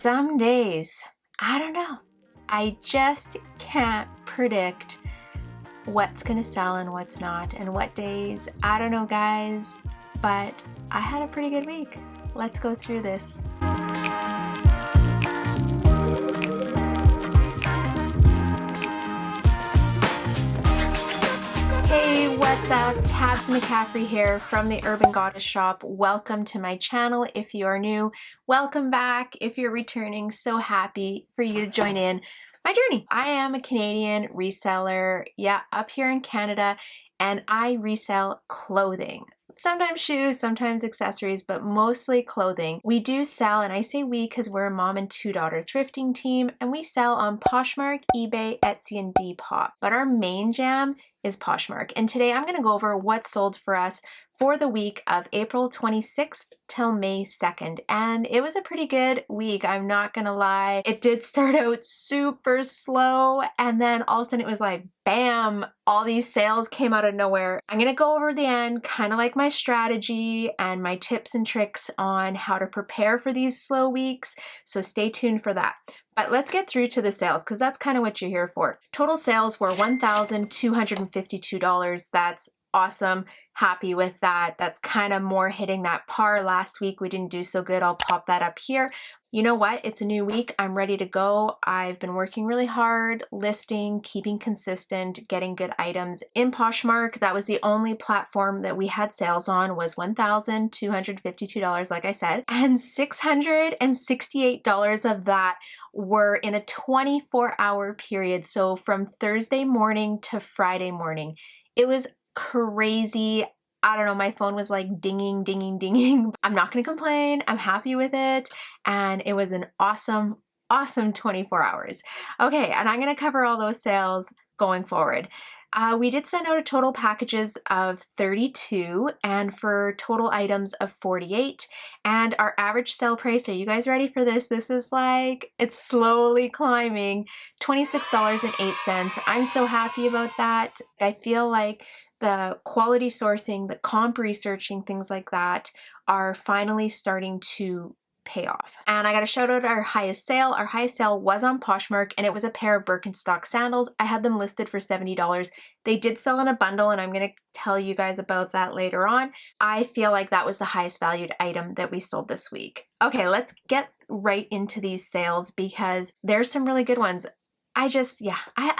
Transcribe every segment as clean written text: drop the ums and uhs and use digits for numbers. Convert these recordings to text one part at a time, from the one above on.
Some days, I don't know, I just can't predict what's gonna sell and what's not, and what days, I don't know guys, but I had a pretty good week. Let's go through this. Hey, what's up? Tabs McCaffrey here from the Urban Goddess Shop. Welcome to my channel. If you are new, welcome back. If you're returning, so happy for you to join in my journey. I am a Canadian reseller, up here in Canada, and I resell clothing. Sometimes shoes, sometimes accessories, but mostly clothing. We do sell, and I say we because we're a mom and two daughter thrifting team, and we sell on Poshmark, eBay, Etsy, and Depop. But our main jam is Poshmark. And today I'm going to go over what sold for us for the week of April 26th till May 2nd. And it was a pretty good week, I'm not gonna lie. It did start out super slow, and then all of a sudden it was like, bam, all these sales came out of nowhere. I'm gonna go over the end, kind of like my strategy and my tips and tricks on how to prepare for these slow weeks. So stay tuned for that. But let's get through to the sales because that's kind of what you're here for. Total sales were $1,252. That's awesome. Happy with that. That's kind of more hitting that par. Last week we didn't do so good. I'll pop that up here. You know what? It's a new week. I'm ready to go. I've been working really hard, listing, keeping consistent, getting good items. In Poshmark, that was the only platform that we had sales on, was $1,252, like I said, and $668 of that were in a 24-hour period. So from Thursday morning to Friday morning. It was crazy. I don't know, my phone was like dinging, dinging, dinging. I'm not gonna complain. I'm happy with it. And it was an awesome 24 hours. Okay, and I'm gonna cover all those sales going forward. We did send out a total packages of 32 and for total items of 48. And our average sale price, are you guys ready for this? This is like, it's slowly climbing, $26.08. I'm so happy about that. I feel like the quality sourcing, the comp researching, things like that are finally starting to pay off. And I got to shout out our highest sale. Our highest sale was on Poshmark, and it was a pair of Birkenstock sandals. I had them listed for $70. They did sell in a bundle, and I'm going to tell you guys about that later on. I feel like that was the highest valued item that we sold this week. Okay, let's get right into these sales because there's some really good ones. I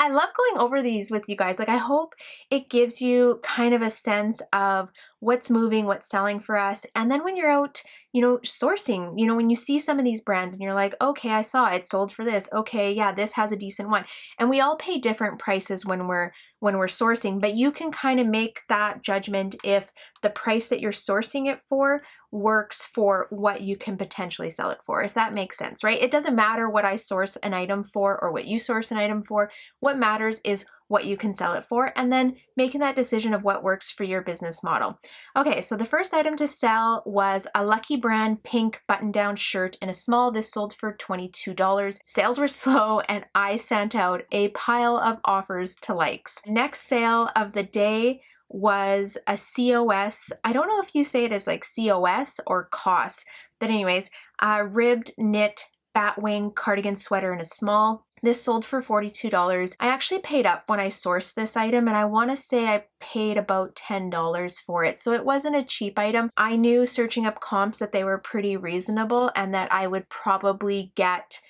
love going over these with you guys. Like, I hope it gives you kind of a sense of what's moving, what's selling for us. And then when you're out, sourcing, when you see some of these brands and you're like, okay, I saw it sold for this. Okay, yeah, this has a decent one. And we all pay different prices when we're sourcing, but you can kind of make that judgment if the price that you're sourcing it for works for what you can potentially sell it for, if that makes sense, right? It doesn't matter what I source an item for or what you source an item for. What matters is what you can sell it for, and then making that decision of what works for your business model. Okay, so the first item to sell was a Lucky Brand pink button-down shirt in a small. This sold for $22. Sales were slow, and I sent out a pile of offers to likes. Next sale of the day was a COS. I don't know if you say it as like COS or COS, but anyways, a ribbed knit batwing cardigan sweater in a small. This sold for $42. I actually paid up when I sourced this item, and I want to say I paid about $10 for it. So it wasn't a cheap item. I knew searching up comps that they were pretty reasonable and that I would probably get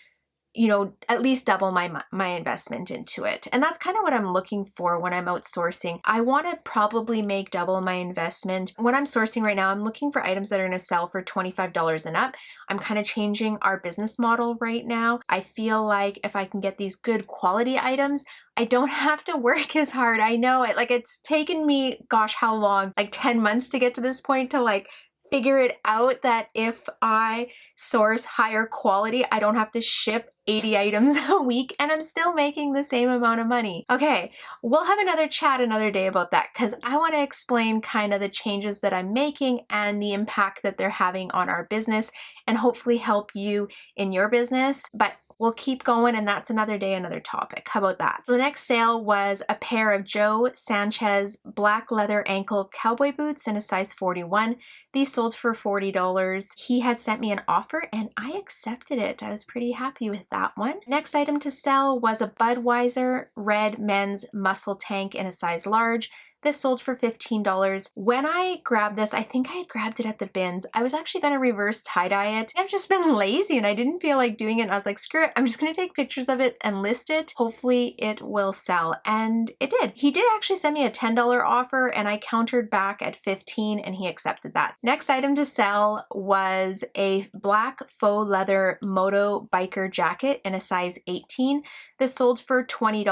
at least double my investment into it. And that's kind of what I'm looking for when I'm outsourcing. I want to probably make double my investment. When I'm sourcing right now, I'm looking for items that are going to sell for $25 and up. I'm kind of changing our business model right now. I feel like if I can get these good quality items, I don't have to work as hard. I know it. Like, it's taken me, gosh, how long? Like 10 months to get to this point to like figure it out that if I source higher quality, I don't have to ship 80 items a week and I'm still making the same amount of money. Okay, we'll have another chat another day about that because I want to explain kind of the changes that I'm making and the impact that they're having on our business and hopefully help you in your business. But we'll keep going, and that's another day, another topic. How about that? So the next sale was a pair of Joe Sanchez black leather ankle cowboy boots in a size 41. These sold for $40. He had sent me an offer and I accepted it. I was pretty happy with that one. Next item to sell was a Budweiser red men's muscle tank in a size large. This sold for $15. When I grabbed this, I think I had grabbed it at the bins. I was actually going to reverse tie-dye it. I've just been lazy and I didn't feel like doing it. And I was like, screw it. I'm just going to take pictures of it and list it. Hopefully it will sell. And it did. He did actually send me a $10 offer and I countered back at $15 and he accepted that. Next item to sell was a black faux leather moto biker jacket in a size 18. This sold for $20.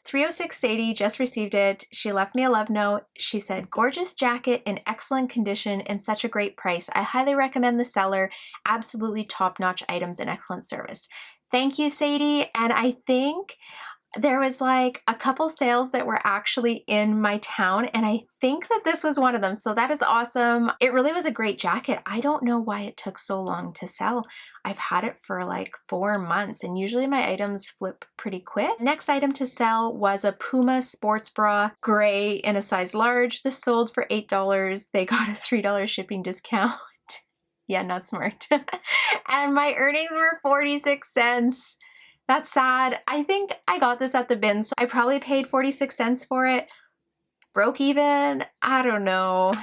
306 Sadie just received it. She left me a love note. She said, gorgeous jacket in excellent condition and such a great price. I highly recommend the seller. Absolutely top-notch items and excellent service. Thank you, Sadie. And I think there was like a couple sales that were actually in my town and I think that this was one of them. So that is awesome. It really was a great jacket. I don't know why it took so long to sell. I've had it for like 4 months and usually my items flip pretty quick. Next item to sell was a Puma sports bra, gray in a size large. This sold for $8. They got a $3 shipping discount. Yeah, not smart. And my earnings were 46 cents. That's sad. I think I got this at the bin, so I probably paid 46 cents for it. Broke even? I don't know.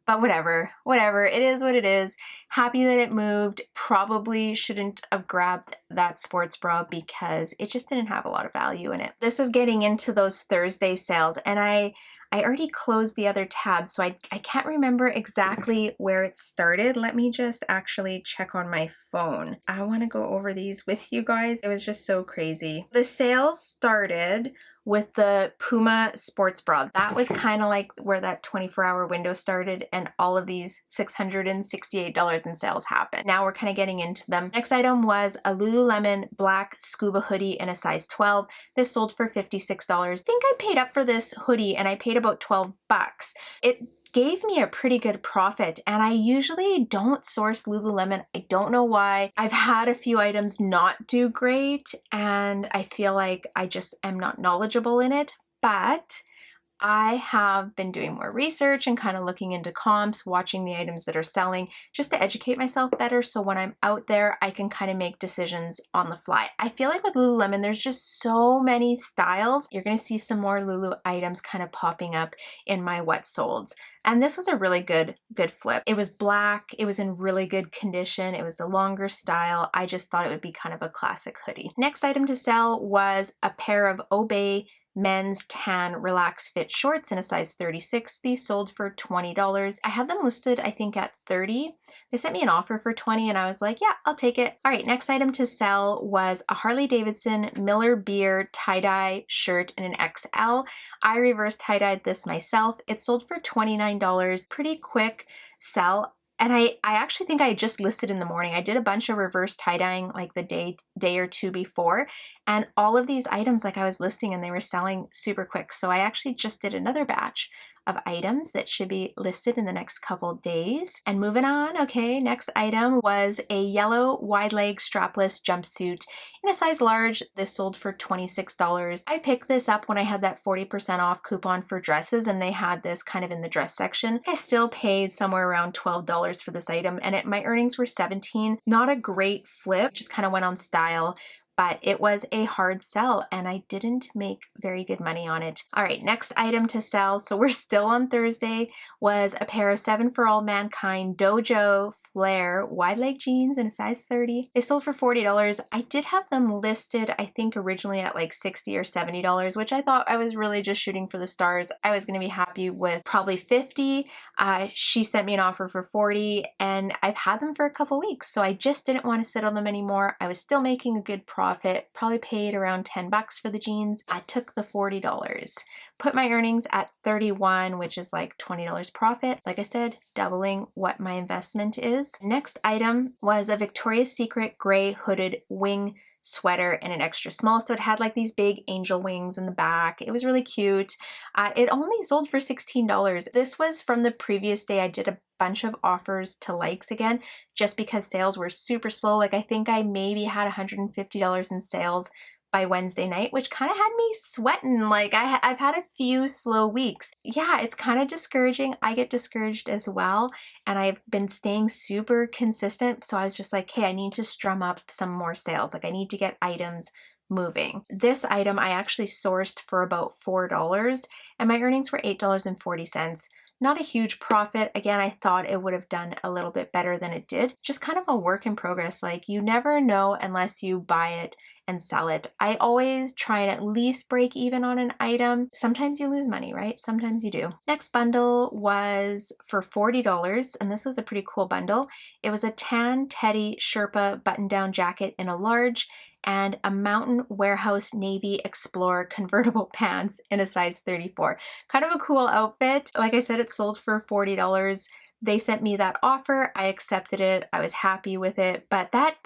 But whatever. It is what it is. Happy that it moved. Probably shouldn't have grabbed that sports bra because it just didn't have a lot of value in it. This is getting into those Thursday sales and I already closed the other tab, so I can't remember exactly where it started. Let me just actually check on my phone. I want to go over these with you guys. It was just so crazy. The sale started with the Puma sports bra. That was kind of like where that 24-hour window started and all of these $668 in sales happened. Now we're kind of getting into them. Next item was a Lululemon black scuba hoodie in a size 12. This sold for $56. I think I paid up for this hoodie and I paid about 12 bucks. It gave me a pretty good profit and I usually don't source Lululemon. I don't know why. I've had a few items not do great and I feel like I just am not knowledgeable in it, but I have been doing more research and kind of looking into comps, watching the items that are selling just to educate myself better so when I'm out there I can kind of make decisions on the fly. I feel like with Lululemon there's just so many styles. You're going to see some more Lulu items kind of popping up in my what solds. And this was a really good flip. It was black, it was in really good condition, it was the longer style. I just thought it would be kind of a classic hoodie. Next item to sell was a pair of Obey men's tan relaxed fit shorts in a size 36. These sold for $20. I had them listed I think at $30. They sent me an offer for $20 and I was like, yeah, I'll take it. All right, next item to sell was a Harley Davidson Miller Beer tie-dye shirt in an XL. I reverse tie-dyed this myself. It sold for $29. Pretty quick sell. And I actually think I just listed in the morning. I did a bunch of reverse tie-dyeing like the day or two before. And all of these items like I was listing and they were selling super quick. So I actually just did another batch of items that should be listed in the next couple days. And moving on, okay, next item was a yellow wide leg strapless jumpsuit in a size large. This sold for $26. I picked this up when I had that 40% off coupon for dresses and they had this kind of in the dress section. I still paid somewhere around $12 for this item and my earnings were $17. Not a great flip, just kind of went on style. But it was a hard sell and I didn't make very good money on it. All right, next item to sell, so we're still on Thursday, was a pair of 7 for All Mankind Dojo Flare wide leg jeans in a size 30. They sold for $40. I did have them listed, I think originally at like $60 or $70, which I thought I was really just shooting for the stars. I was gonna be happy with probably $50. She sent me an offer for $40 and I've had them for a couple weeks, so I just didn't want to sit on them anymore. I was still making a good profit. Probably paid around 10 bucks for the jeans. I took the $40. Put my earnings at 31, which is like $20 profit. Like I said, doubling what my investment is. Next item was a Victoria's Secret gray hooded wing sweater in an extra small. So it had like these big angel wings in the back. It was really cute. It only sold for $16. This was from the previous day. I did a bunch of offers to likes again, just because sales were super slow. Like I think I maybe had $150 in sales by Wednesday night, which kind of had me sweating. Like I've had a few slow weeks. Yeah, it's kind of discouraging. I get discouraged as well. And I've been staying super consistent. So I was just like, hey, I need to strum up some more sales. Like I need to get items moving. This item I actually sourced for about $4 and my earnings were $8.40. Not a huge profit. Again, I thought it would have done a little bit better than it did. Just kind of a work in progress. Like you never know unless you buy it and sell it. I always try and at least break even on an item. Sometimes you lose money, right? Sometimes you do. Next bundle was for $40, and this was a pretty cool bundle. It was a tan Teddy Sherpa button-down jacket in a large and a Mountain Warehouse Navy Explorer convertible pants in a size 34. Kind of a cool outfit. Like I said, it sold for $40. They sent me that offer. I accepted it. I was happy with it. But that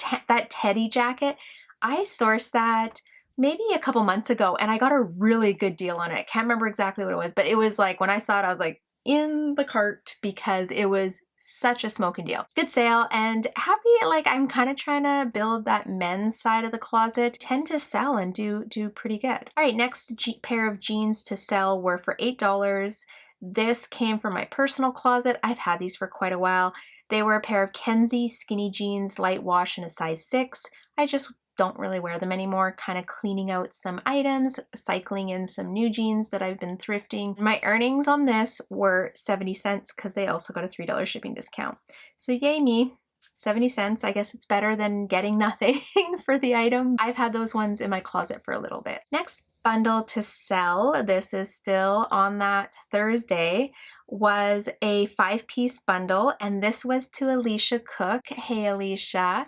Teddy jacket, I sourced that maybe a couple months ago and I got a really good deal on it. I can't remember exactly what it was, but it was like, when I saw it, I was like in the cart because it was such a smoking deal. Good sale and happy. Like I'm kind of trying to build that men's side of the closet. Tend to sell and do pretty good. All right, next pair of jeans to sell were for $8. This came from my personal closet. I've had these for quite a while. They were a pair of Kenzie skinny jeans, light wash in a size 6. I just don't really wear them anymore, kind of cleaning out some items, cycling in some new jeans that I've been thrifting. My earnings on this were 70 cents because they also got a $3 shipping discount. So yay me, 70 cents. I guess it's better than getting nothing for the item. I've had those ones in my closet for a little bit. Next bundle to sell, this is still on that Thursday, was a 5-piece bundle, and this was to Alicia Cook. Hey Alicia.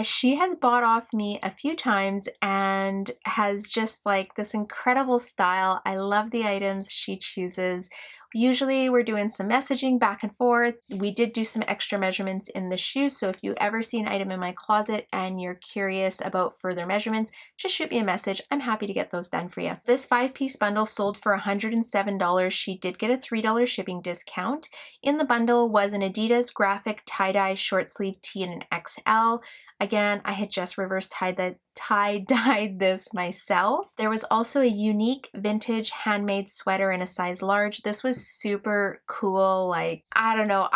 She has bought off me a few times and has just like this incredible style. I love the items she chooses. Usually we're doing some messaging back and forth. We did do some extra measurements in the shoes, so if you ever see an item in my closet and you're curious about further measurements, just shoot me a message. I'm happy to get those done for you. This 5-piece bundle sold for $107. She did get a $3 shipping discount. In the bundle was an Adidas graphic tie-dye short sleeve tee in an XL. Again, I had just reverse tie-dyed this myself. There was also a unique vintage handmade sweater in a size large. This was super cool. Like, I don't know,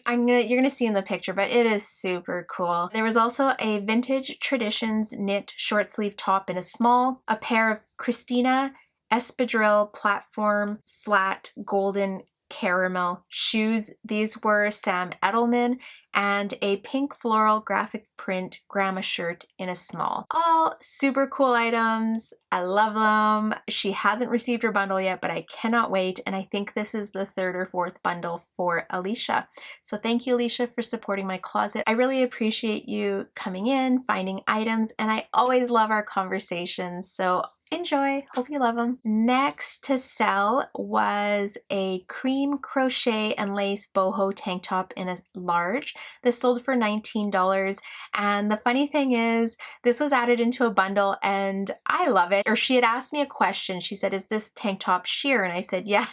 you're gonna see in the picture, but it is super cool. There was also a vintage traditions knit short sleeve top in a small, a pair of Christina espadrille platform flat golden caramel shoes. These were Sam Edelman, and a pink floral graphic print grandma shirt in a small. All super cool items. I love them. She hasn't received her bundle yet, but I cannot wait. And I think this is the 3rd or 4th bundle for Alicia. So thank you, Alicia, for supporting my closet. I really appreciate you coming in, finding items, and I always love our conversations. So enjoy. Hope you love them. Next to sell was a cream crochet and lace boho tank top in a large. This sold for $19. And the funny thing is, this was added into a bundle and I love it. Or she had asked me a question. She said, is this tank top sheer? And I said, yeah,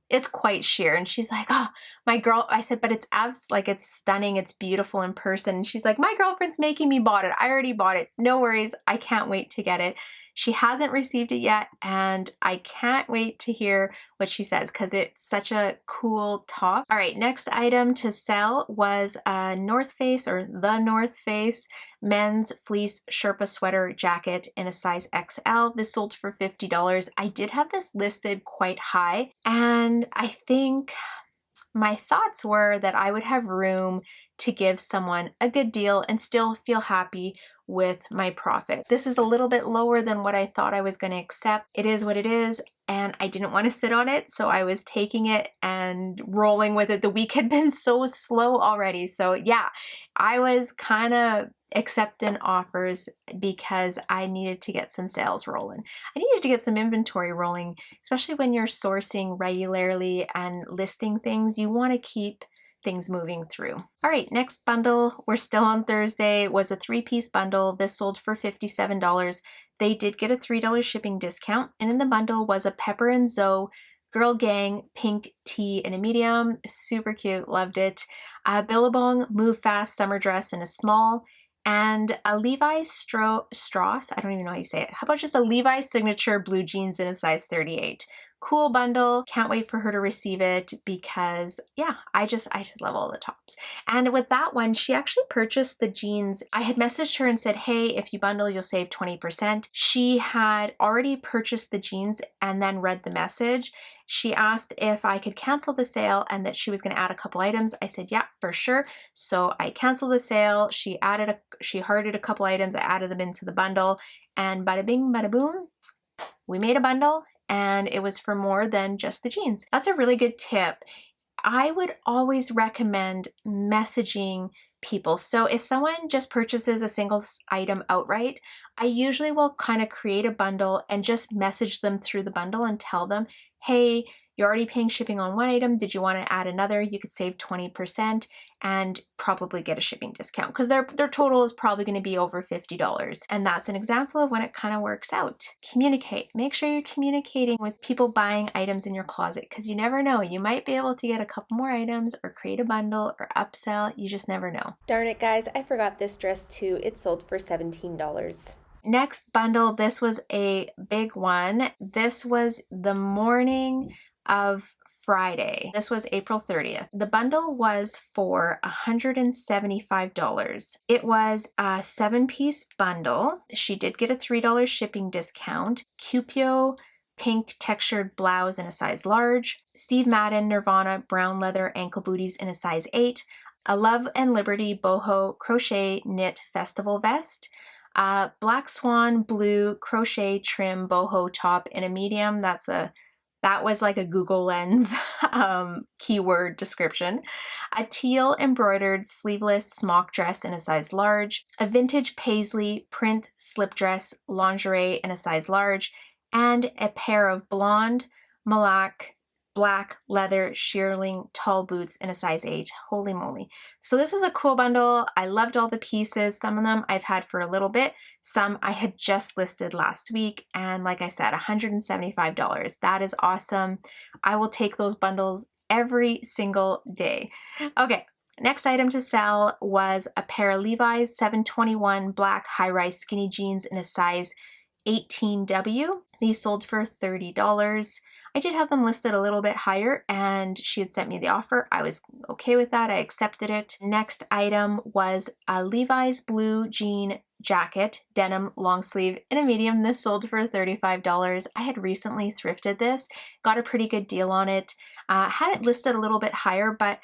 it's quite sheer. And she's like, oh, my girl, I said, but it's it's stunning. It's beautiful in person. And she's like, my girlfriend's making me bought it. I already bought it. No worries. I can't wait to get it. She hasn't received it yet, and I can't wait to hear what she says because it's such a cool top. All right, next item to sell was a North Face or the North Face men's fleece Sherpa sweater jacket in a size XL. This sold for $50. I did have this listed quite high, and I think my thoughts were that I would have room to give someone a good deal and still feel happy with my profit. This is a little bit lower than what I thought I was going to accept. It is what it is, and I didn't want to sit on it, so I was taking it and rolling with it. The week had been so slow already, so yeah, I was kind of accepting offers because I needed to get some sales rolling. I needed to get some inventory rolling, especially when you're sourcing regularly and listing things. You want to keep things moving through. All right, next bundle, we're still on Thursday, was a 3-piece bundle. This sold for $57. They did get a $3 shipping discount, and in the bundle was a Pepper and Zoe Girl Gang pink tee in a medium. Super cute, loved it. A Billabong Move Fast summer dress in a small, and a Levi Strauss, I don't even know how you say it. How about just a Levi signature blue jeans in a size 38? Cool bundle. Can't wait for her to receive it because yeah, I just love all the tops. And with that one, she actually purchased the jeans. I had messaged her and said, hey, if you bundle, you'll save 20%. She had already purchased the jeans and then read the message. She asked if I could cancel the sale and that she was going to add a couple items. I said, yeah, for sure. So I canceled the sale. She hearted a couple items. I added them into the bundle, and bada bing, bada boom, we made a bundle, and it was for more than just the jeans. That's a really good tip. I would always recommend messaging people. So if someone just purchases a single item outright, I usually will kind of create a bundle and just message them through the bundle and tell them, hey, you're already paying shipping on one item. Did you want to add another? You could save 20% and probably get a shipping discount because their total is probably going to be over $50. And that's an example of when it kind of works out. Communicate. Make sure you're communicating with people buying items in your closet because you never know. You might be able to get a couple more items or create a bundle or upsell. You just never know. Darn it, guys. I forgot this dress too. It sold for $17. Next bundle, this was a big one. This was the morning of Friday. This was April 30th. The bundle was for $175. It was a 7-piece bundle. She did get a $3 shipping discount. Cupio pink textured blouse in a size large. Steve Madden Nirvana brown leather ankle booties in a size 8. A Love and Liberty boho crochet knit festival vest. Black Swan blue crochet trim boho top in a medium. That was like a Google Lens keyword description. A teal embroidered sleeveless smock dress in a size large. A vintage paisley print slip dress lingerie in a size large. And a pair of blonde black leather shearling tall boots in a size 8. Holy moly. So this was a cool bundle. I loved all the pieces. Some of them I've had for a little bit. Some I had just listed last week. And like I said, $175. That is awesome. I will take those bundles every single day. Okay. Next item to sell was a pair of Levi's 721 black high-rise skinny jeans in a size 18W. These sold for $30. I did have them listed a little bit higher and she had sent me the offer. I was okay with that. I accepted it. Next item was a Levi's blue jean jacket, denim long sleeve in a medium. This sold for $35. I had recently thrifted this, got a pretty good deal on it. Had it listed a little bit higher, but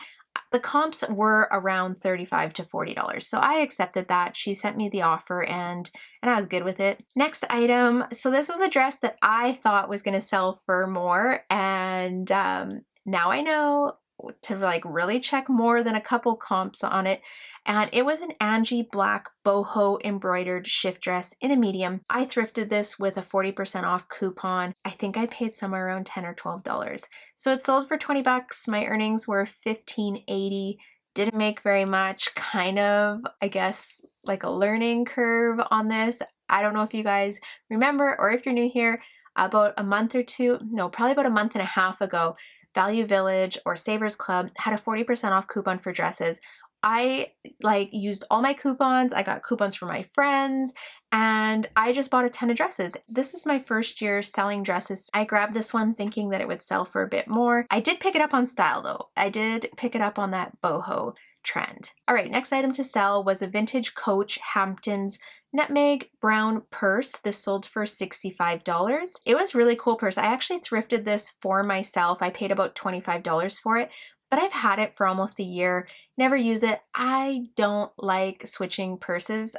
the comps were around $35 to $40. So I accepted that. She sent me the offer and I was good with it. Next item. So this was a dress that I thought was going to sell for more. And now I know to like really check more than a couple comps on it. And it was an Angie black boho embroidered shift dress in a medium. I thrifted this with a 40% off coupon. I think I paid somewhere around $10 or $12. So it sold for $20. My earnings were $15.80. Didn't make very much. Kind of, I guess, like a learning curve on this. I don't know if you guys remember or if you're new here, about a month or two, no, probably about a month and a half ago, Value Village or Savers Club had a 40% off coupon for dresses. I used all my coupons. I got coupons for my friends and I just bought a ton of dresses. This is my first year selling dresses. I grabbed this one thinking that it would sell for a bit more. I did pick it up on style though. I did pick it up on that boho trend. All right, next item to sell was a vintage Coach Hamptons nutmeg brown purse. This sold for $65. It was really cool purse. I actually thrifted this for myself. I paid about $25 for it, but I've had it for almost a year. Never use it. I don't like switching purses.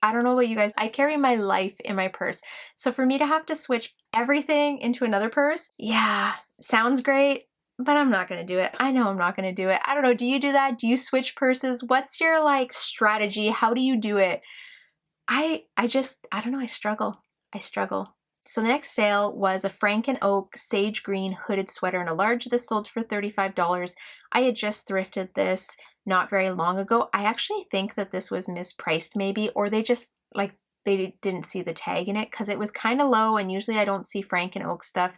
I don't know about you guys. I carry my life in my purse. So for me to have to switch everything into another purse, yeah, sounds great, but I'm not going to do it. I know I'm not going to do it. I don't know. Do you do that? Do you switch purses? What's your strategy? How do you do it? I don't know. I struggle. So the next sale was a Frank and Oak sage green hooded sweater in a large. This sold for $35. I had just thrifted this not very long ago. I actually think that this was mispriced maybe, or they just like they didn't see the tag in it because it was kind of low, and usually I don't see Frank and Oak stuff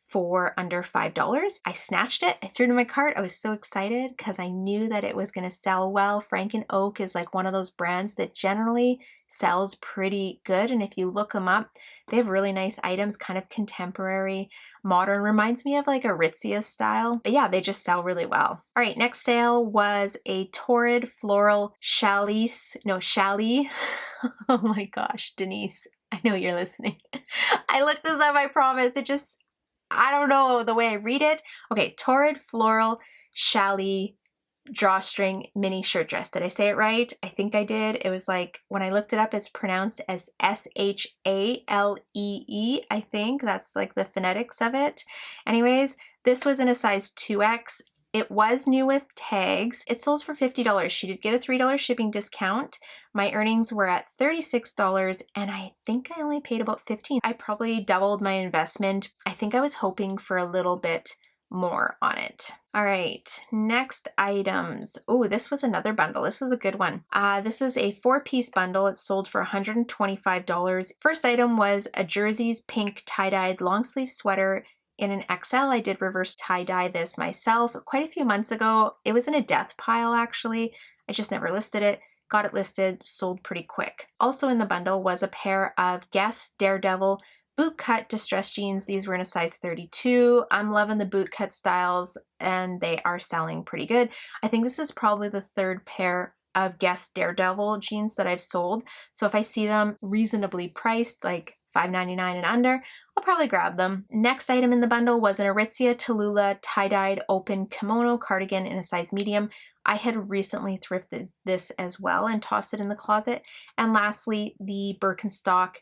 for under $5. I snatched it, I threw it in my cart. I was so excited because I knew that it was going to sell well. Frank and Oak is like one of those brands that generally sells pretty good, and if you look them up, they have really nice items, kind of contemporary, modern, reminds me of like Aritzia style. But yeah, they just sell really well. All right, next sale was a torrid floral chalet. Oh my gosh, Denise, I know you're listening. I looked this up, I promise. I don't know the way I read it. Okay, torrid floral chalet drawstring mini shirt dress. Did I say it right? I think I did. It was like, when I looked it up, it's pronounced as Shalee, I think. That's like the phonetics of it. Anyways, this was in a size 2X. It was new with tags. It sold for $50. She did get a $3 shipping discount. My earnings were at $36, and I think I only paid about $15. I probably doubled my investment. I think I was hoping for a little bit more on it. All right, next items. Oh, this was another bundle. This was a good one. This is a 4-piece bundle. It sold for $125. First item was a Jersey's pink tie-dyed long sleeve sweater in an XL. I did reverse tie-dye this myself quite a few months ago. It was in a death pile actually. I just never listed it. Got it listed, sold pretty quick. Also in the bundle was a pair of Guess Daredevil bootcut distressed jeans. These were in a size 32. I'm loving the bootcut styles and they are selling pretty good. I think this is probably the third pair of Guess Daredevil jeans that I've sold. So if I see them reasonably priced, like $5.99 and under, I'll probably grab them. Next item in the bundle was an Aritzia Tallulah tie-dyed open kimono cardigan in a size medium. I had recently thrifted this as well and tossed it in the closet. And lastly, the Birkenstock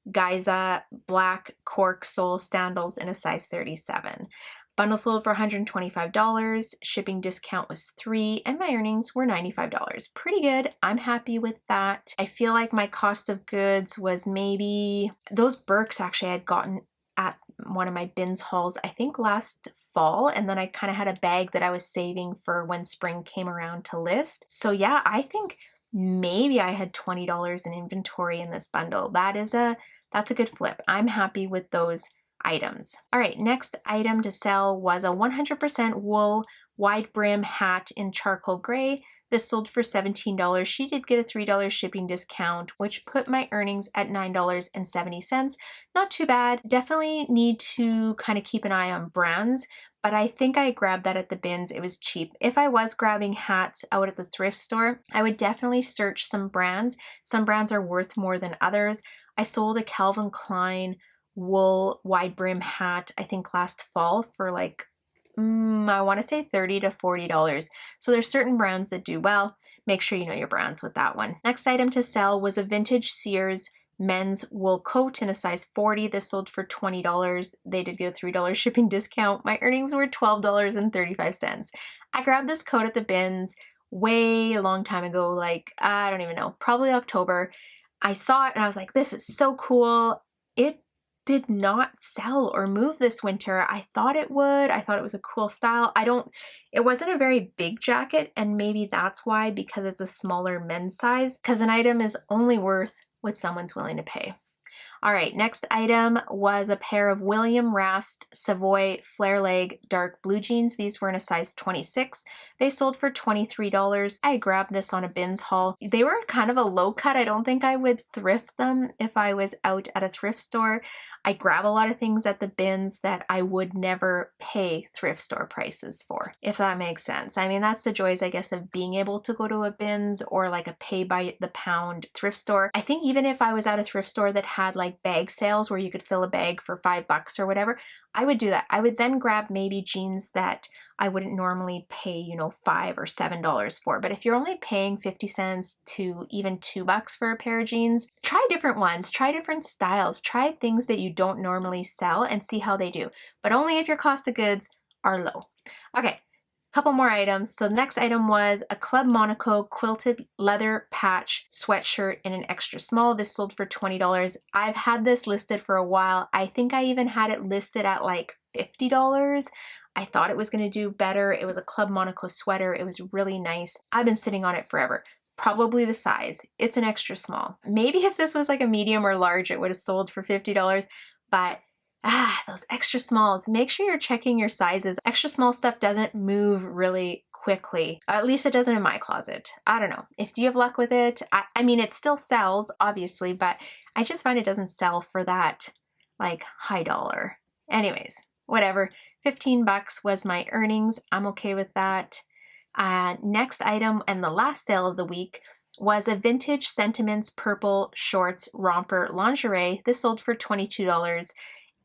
Giza black cork sole sandals in a size 37. Bundle sold for $125, shipping discount was $3, and my earnings were $95. Pretty good. I'm happy with that. I feel like my cost of goods was maybe, those Birks actually I had gotten at one of my bins hauls, I think last fall, and then I kind of had a bag that I was saving for when spring came around to list. So yeah, I think maybe I had $20 in inventory in this bundle. That's a good flip. I'm happy with those items. All right, next item to sell was a 100% wool wide brim hat in charcoal gray. This sold for $17. She did get a $3 shipping discount, which put my earnings at $9.70. Not too bad. Definitely need to kind of keep an eye on brands, but I think I grabbed that at the bins. It was cheap. If I was grabbing hats out at the thrift store, I would definitely search some brands. Some brands are worth more than others. I sold a Calvin Klein wool wide brim hat, I think last fall for like, I want to say $30 to $40. So there's certain brands that do well. Make sure you know your brands with that one. Next item to sell was a vintage Sears men's wool coat in a size 40. This sold for $20. They did get a $3 shipping discount. My earnings were $12.35. I grabbed this coat at the bins way a long time ago, like, I don't even know, probably October. I saw it and I was like, this is so cool. It did not sell or move this winter. I thought it would. I thought it was a cool style. It wasn't a very big jacket, and maybe that's why, because it's a smaller men's size, because an item is only worth what someone's willing to pay. All right, next item was a pair of William Rast Savoy flare leg dark blue jeans. These were in a size 26. They sold for $23. I grabbed this on a bins haul. They were kind of a low cut. I don't think I would thrift them if I was out at a thrift store. I grab a lot of things at the bins that I would never pay thrift store prices for, if that makes sense. I mean, that's the joys, I guess, of being able to go to a bins or like a pay by the pound thrift store. I think even if I was at a thrift store that had like bag sales where you could fill a bag for $5 or whatever, I would do that. I would then grab maybe jeans that I wouldn't normally pay, $5 or $7 for. But if you're only paying 50 cents to even $2 for a pair of jeans, try different ones, try different styles, try things that you don't normally sell and see how they do. But only if your cost of goods are low. Okay, Couple more items. So the next item was a Club Monaco quilted leather patch sweatshirt in an extra small. This sold for $20. I've had this listed for a while. I think I even had it listed at like $50. I thought it was going to do better. It was a Club Monaco sweater. It was really nice. I've been sitting on it forever. Probably the size. It's an extra small. Maybe if this was like a medium or large, it would have sold for $50, but those extra smalls, make sure you're checking your sizes. Extra small stuff doesn't move really quickly. At least it doesn't in my closet. I don't know. If you have luck with it, I mean, it still sells, obviously, but I just find it doesn't sell for that like high dollar. Anyways, whatever. 15 bucks was my earnings. I'm okay with that. Next item and the last sale of the week was a vintage Sentiments purple shorts romper lingerie. This sold for $22.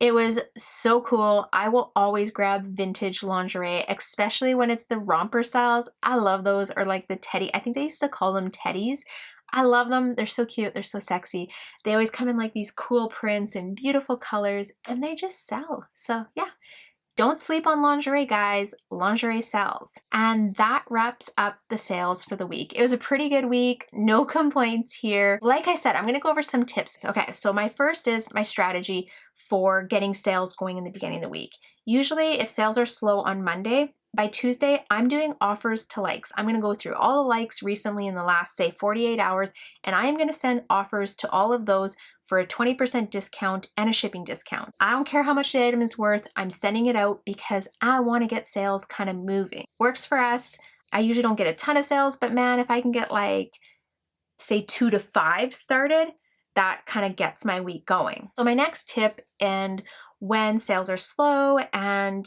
It was so cool. I will always grab vintage lingerie, especially when it's the romper styles. I love those, or like the teddy. I think they used to call them teddies. I love them. They're so cute. They're so sexy. They always come in like these cool prints and beautiful colors, and they just sell. So yeah. Don't sleep on lingerie, guys. Lingerie sells. And that wraps up the sales for the week. It was a pretty good week. No complaints here. Like I said, I'm going to go over some tips. Okay, so my first is my strategy for getting sales going in the beginning of the week. Usually, if sales are slow on Monday, by Tuesday, I'm doing offers to likes. I'm going to go through all the likes recently in the last, say, 48 hours, and I am going to send offers to all of those for a 20% discount and a shipping discount. I don't care how much the item is worth. I'm sending it out because I want to get sales kind of moving. Works for us. I usually don't get a ton of sales, but man, if I can get like, say, 2 to 5 started, that kind of gets my week going. So my next tip, and when sales are slow and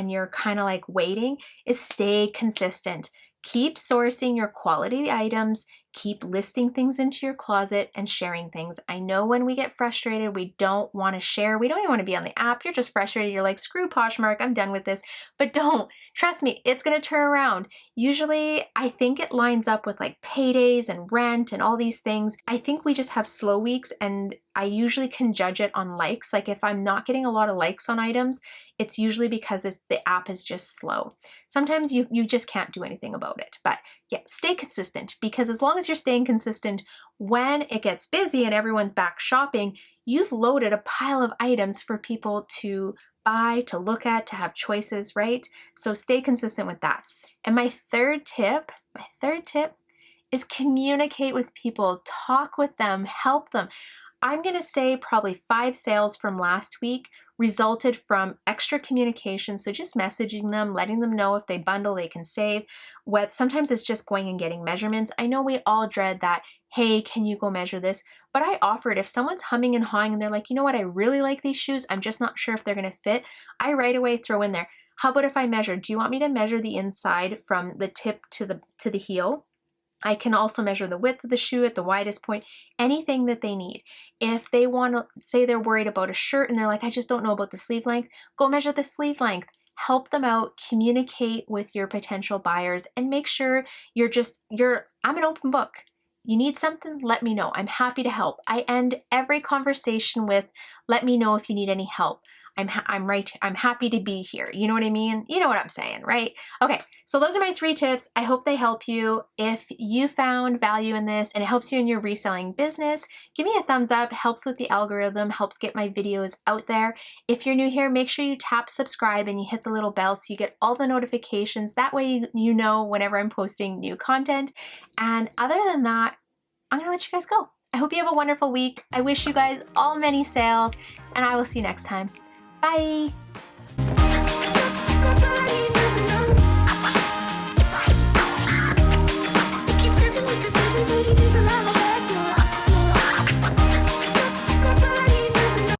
you're kind of like waiting, is stay consistent. Keep sourcing your quality items, keep listing things into your closet and sharing things. I know when we get frustrated, we don't want to share. We don't even want to be on the app. You're just frustrated. You're like, screw Poshmark, I'm done with this. But don't. Trust me, it's going to turn around. Usually, I think it lines up with like paydays and rent and all these things. I think we just have slow weeks, and I usually can judge it on likes. Like if I'm not getting a lot of likes on items, it's usually because the app is just slow. Sometimes you just can't do anything about it. But yeah, stay consistent, because as long as you're staying consistent, when it gets busy and everyone's back shopping, you've loaded a pile of items for people to buy, to look at, to have choices, right? So stay consistent with that. And my third tip is communicate with people, talk with them, help them. I'm going to say probably 5 sales from last week resulted from extra communication. So just messaging them, letting them know if they bundle, they can save. Sometimes it's just going and getting measurements. I know we all dread that, hey, can you go measure this? But I offered, if someone's humming and hawing and they're like, you know what, I really like these shoes, I'm just not sure if they're going to fit, I right away throw in there, how about if I measure? Do you want me to measure the inside from the tip to the heel? I can also measure the width of the shoe at the widest point, anything that they need. If they want to, say they're worried about a shirt and they're like, I just don't know about the sleeve length, go measure the sleeve length. Help them out, communicate with your potential buyers, and make sure I'm an open book. You need something? Let me know. I'm happy to help. I end every conversation with, let me know if you need any help. I'm happy to be here. You know what I mean? You know what I'm saying, right? Okay, so those are my 3 tips. I hope they help you. If you found value in this and it helps you in your reselling business, give me a thumbs up. It helps with the algorithm, helps get my videos out there. If you're new here, make sure you tap subscribe and you hit the little bell so you get all the notifications. That way you know whenever I'm posting new content. And other than that, I'm gonna let you guys go. I hope you have a wonderful week. I wish you guys all many sales, and I will see you next time. Bye.